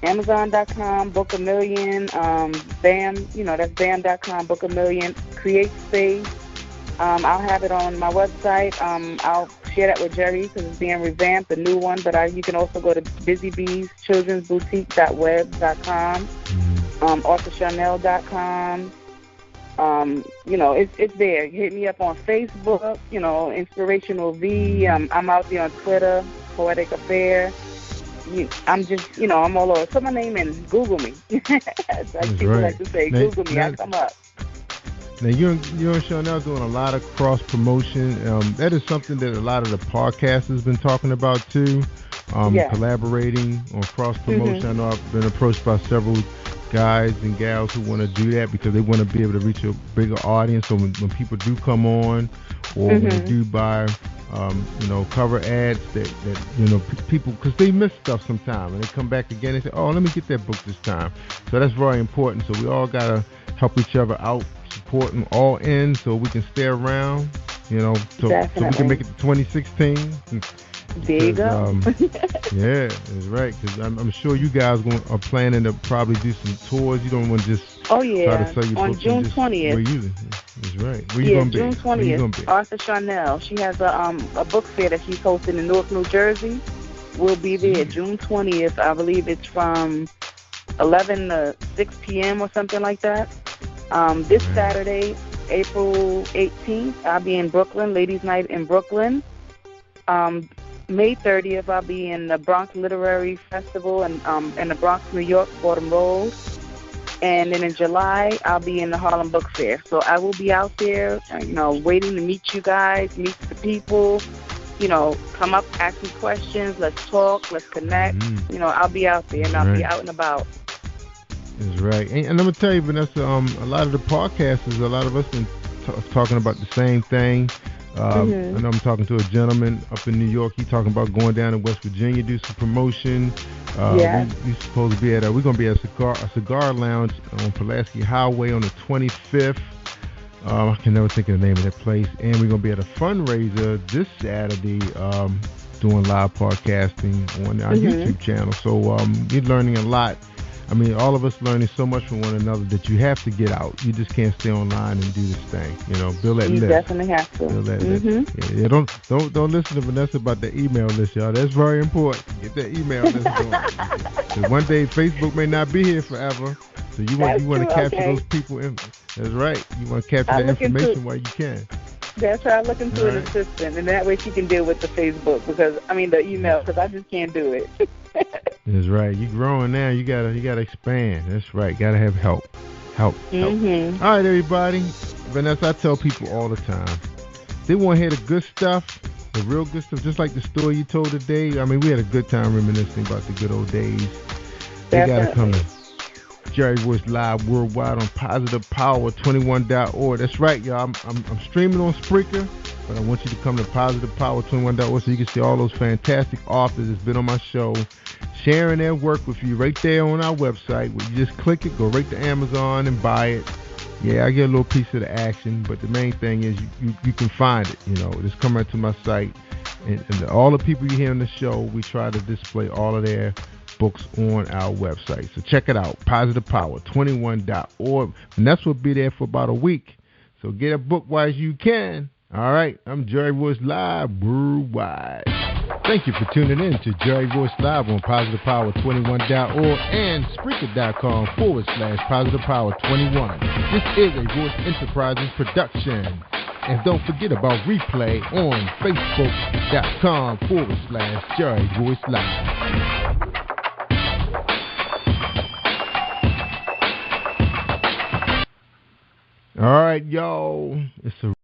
Amazon.com, Book a Million, BAM, that's BAM.com, Book a Million, Create Space. I'll have it on my website. I'll share that with Jerry because it's being revamped, a new one. But you can also go to BusyBees, childrensboutique.web.com, AuthorSharnel.com. It's there. Hit me up on Facebook, Inspirational V. I'm out there on Twitter, Poetic Affair. I'm just, I'm all over. Put my name in, Google me. People like to say, Google me, I come up. Now, you and Sharnel doing a lot of cross-promotion. That is something that a lot of the podcasters have been talking about, too, collaborating on cross-promotion. I know I've been approached by several guys and gals who want to do that because they want to be able to reach a bigger audience. So when people do come on, or when they do buy cover ads that people, because they miss stuff sometimes, and they come back again and say, oh, let me get that book this time. So that's very important. So we all got to help each other out, support them all in so we can stay around, so we can make it to 2016. There you go. Yeah, that's right. Because I'm sure you guys are planning to probably do some tours. You don't want to just try to sell your books. On June 20th. That's right. Where you going to be? June 20th. Author Sharnel. She has a book fair that she's hosting in Newark, New Jersey. We'll be there June 20th. I believe it's from 11 to 6 p.m. or something like that. This Saturday, April 18th, I'll be in Brooklyn, Ladies' Night in Brooklyn. May 30th, I'll be in the Bronx Literary Festival in the Bronx, New York, Fordham Road. And then in July, I'll be in the Harlem Book Fair. So I will be out there, waiting to meet you guys, meet the people, come up, ask me questions, let's talk, let's connect. I'll be out there, and I'll be out and about. That's right. And I'm going to tell you, Vanessa, a lot of the podcasters, a lot of us been talking about the same thing. I know I'm talking to a gentleman up in New York. He's talking about going down to West Virginia, do some promotion. We're supposed to be at we're going to be at a cigar lounge on Pulaski Highway on the 25th. I can never think of the name of that place. And we're going to be at a fundraiser this Saturday doing live podcasting on our YouTube channel. So we're learning a lot. I mean, all of us learning so much from one another that you have to get out. You just can't stay online and do this thing. Build that list. You definitely have to. Build that list. Yeah, don't listen to Vanessa about the email list, y'all. That's very important. Get that email list going. Because one day Facebook may not be here forever, so you want to capture those people. That's right. You want to capture that information while you can. That's why I look into an assistant, and that way she can deal with the Facebook the email, because I just can't do it. That's right. You growing now. You gotta expand. That's right. Gotta have help. Help. Mm-hmm. All right, everybody. Vanessa, I tell people all the time, they want to hear the good stuff, the real good stuff, just like the story you told today. I mean, we had a good time reminiscing about the good old days. They gotta come to Jerry Royce Live worldwide on positivepower21.org. That's right, y'all. I'm streaming on Spreaker, but I want you to come to positivepower21.org so you can see all those fantastic authors that's been on my show, sharing their work with you right there on our website. Where you just click it, go right to Amazon and buy it. Yeah, I get a little piece of the action, but the main thing is you can find it. Just come right to my site, and all the people you hear on the show, we try to display all of their books on our website. So check it out, positivepower21.org. And that's what be there for about a week. So get a book while you can. All right, I'm Jerry Royce Live worldwide. Thank you for tuning in to Jerry Royce Live on positivepower21.org and Spreaker.com/positivepower21. This is a Royce Enterprises production. And don't forget about replay on Facebook.com/Jerry Royce Live. All right, y'all. It's a